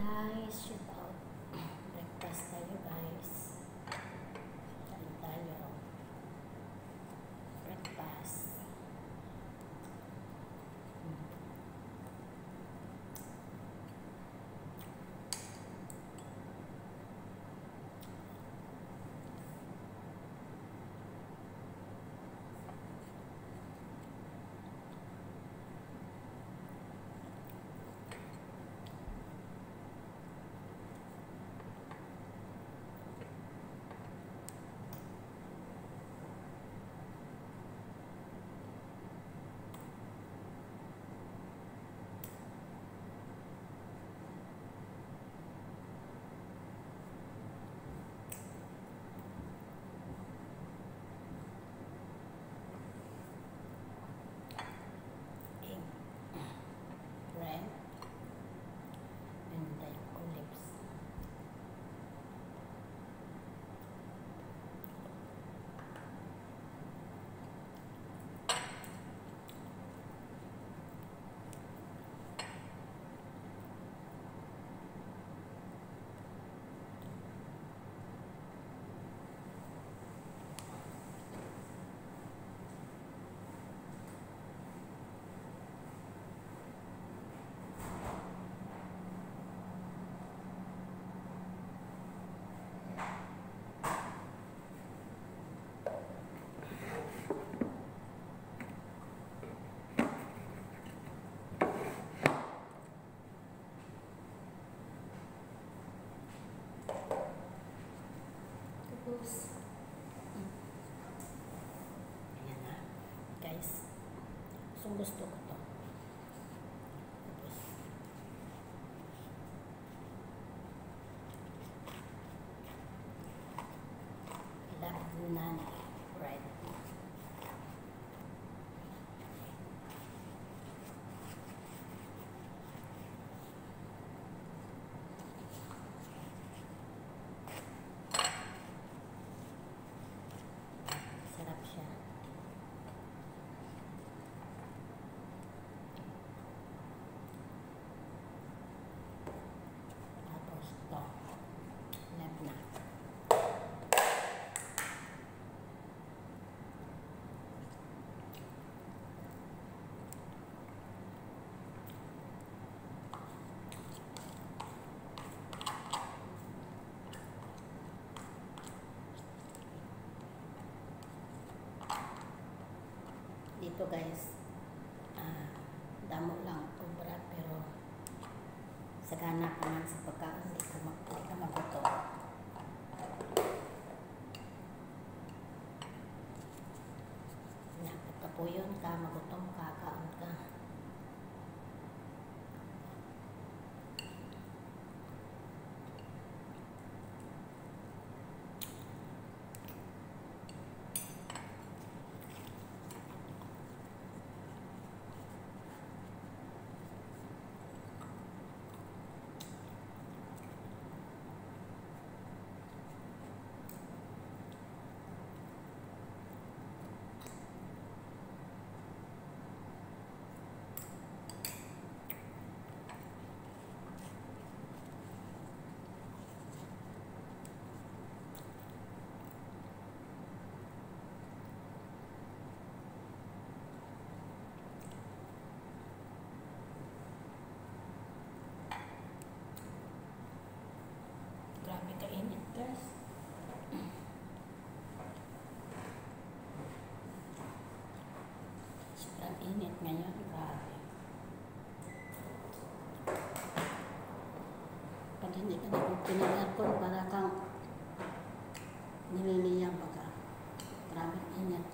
guys, shoot out. Breakfast tayo guys. Kain tayo. Breakfast. Ayan na guys, so gusto ko to. Tapos labunan bread. Sarap siya. Tapos ito, labna. Dito guys, damo lang kubra pero sagana ka man sa pagkaon, hindi ka magutom. Pagkapuyon ka, magutom ka, kaon ka. Grabe kainit guys. Sobrang init ngayon, grabe. Pag hindi ka na pinag-aircon, para kang nililiyang baga. Grabe init.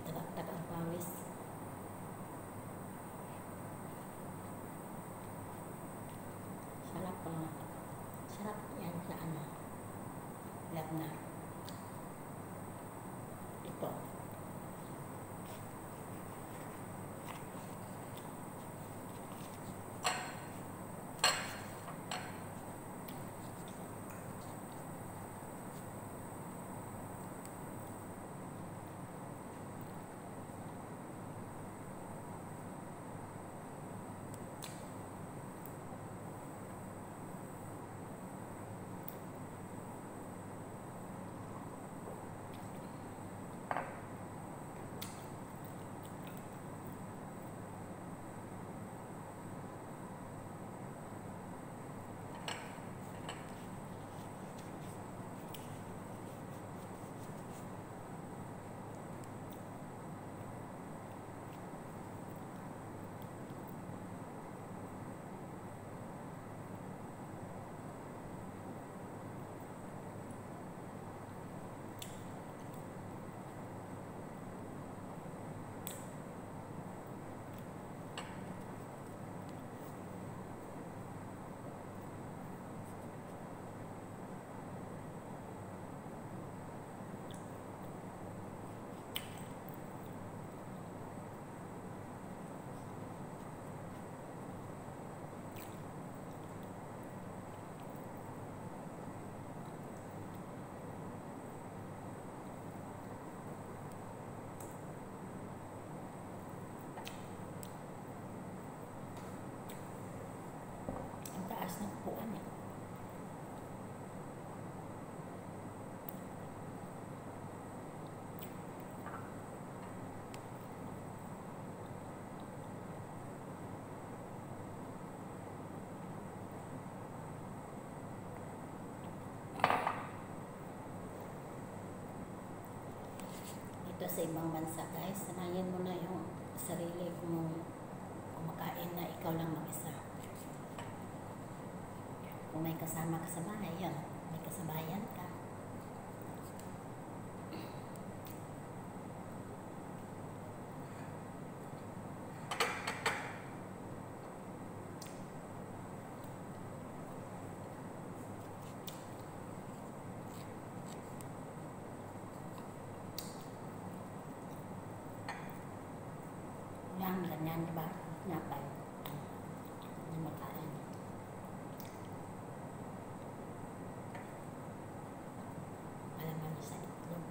Tagak-tagak ang pawis. Sarap pa. Sarap yan sa ano. Labna. Ito. sa ibang bansa guys, sanayin mo na yung sarili mong kumakain na ikaw lang mag-isa. Kung may kasama ka sa bahay, yan, may kasabayan ka. Yan, ganyan, diba? Napay. Hindi makain. Alaman niya sa itlog.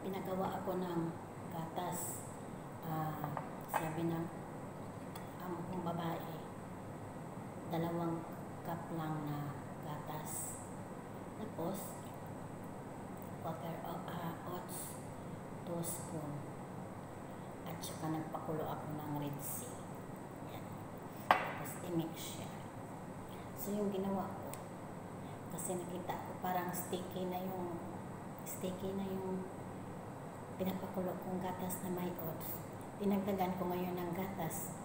Pinagawa ako ng gatas. Sabi ng amo kong babae, 2 cup lang na gatas. Tapos, quarter of oats, 2 spoon. At saka nagpakulo ako ng Red Sea. Yan. Tapos, i-mix siya. So, yung ginawa ko, kasi nakita ko parang sticky na yung pinapakulo kong gatas na may oats. Dinagdagan ko ngayon ng gatas.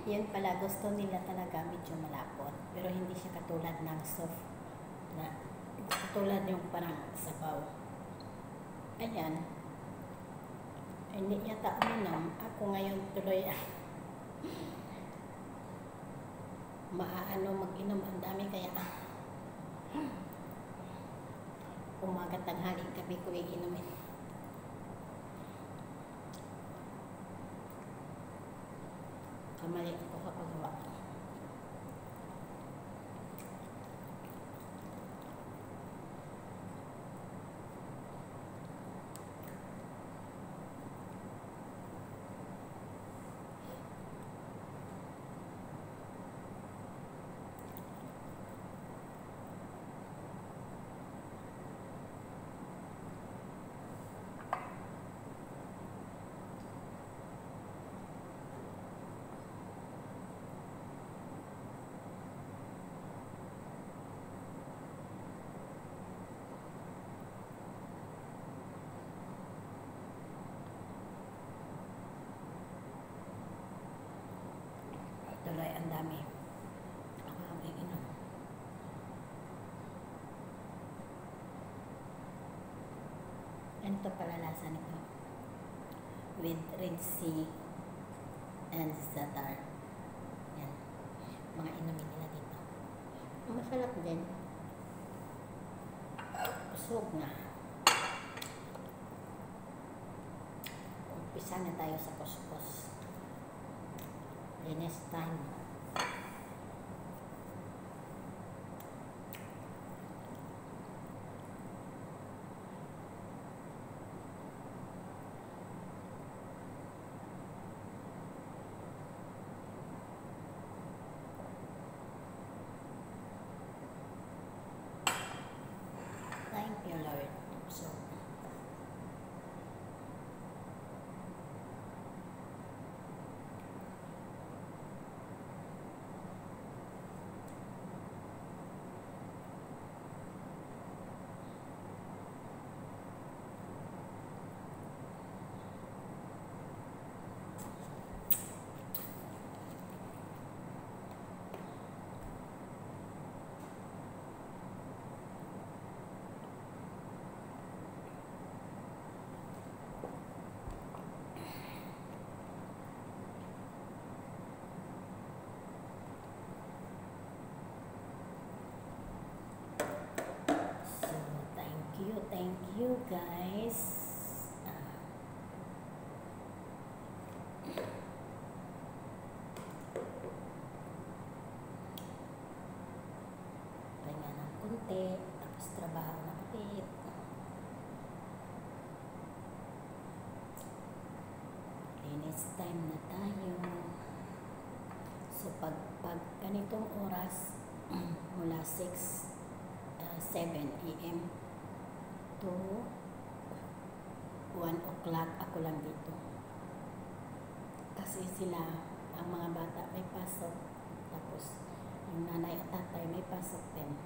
Yan pala, gusto nila talaga medyo malapot. Pero hindi siya katulad ng soft na katulad yung parang sabaw. Ayan. Hindi yata uminom. Ako ngayon tuloy mag-inom ang dami kaya umaga, tanghali, gabi ko iinumin. Kamali ako kapagawa. Tuloy ang dami. Ako ang iinom. Ito pala lasa nito. With Red Sea and Zatar. Yan. Mga inumin nila dito. Masarap din. Busog na. Umpisa na tayo sa kuskus. Next time. Thank you, Lord. So, thank you guys. It's time na tayo. So pag ganitong oras, mula 7 a.m. to 1 o'clock ako lang dito. Kasi sila, ang mga bata may pasok, tapos yung nanay at tatay may pasok din.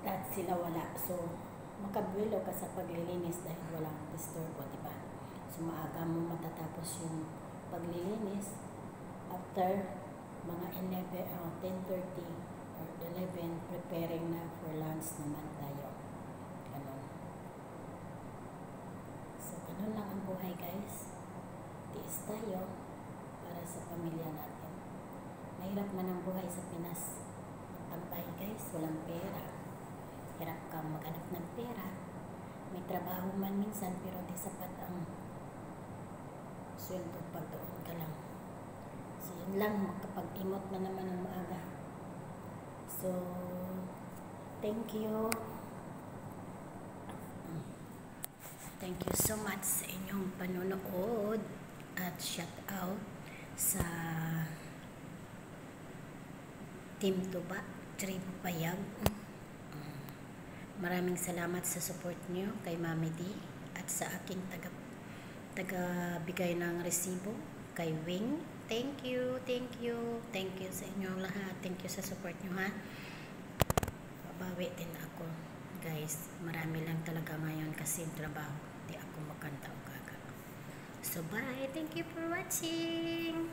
At sila wala. So, makabwelo ka sa paglilinis dahil walang disturbo, diba? So, maaga mo matatapos yung paglilinis. After mga 10:30 or 11, preparing na for lunch naman tayo. Ganun. So, ganun lang ang buhay, guys. Tiis tayo para sa pamilya natin. Mahirap man ang buhay sa Pinas. Tampay, guys, walang pera. Hirap kang maghanap ng pera. May trabaho man minsan pero di sapat ang sweldo pag doon ka lang. So yun lang, makapag-imot na naman ng maaga. So thank you. Thank you so much sa inyong panonood at shout out sa Team Tuba, Tribo Payag. Maraming salamat sa support nyo kay Mami D at sa aking taga-bigay ng resibo kay Wing. Thank you, thank you, thank you sa inyong lahat. Thank you sa support nyo, ha. Babawi din ako, guys. Marami lang talaga ngayon kasi yung trabaho. Di ako makanta o gaga. So bye, thank you for watching.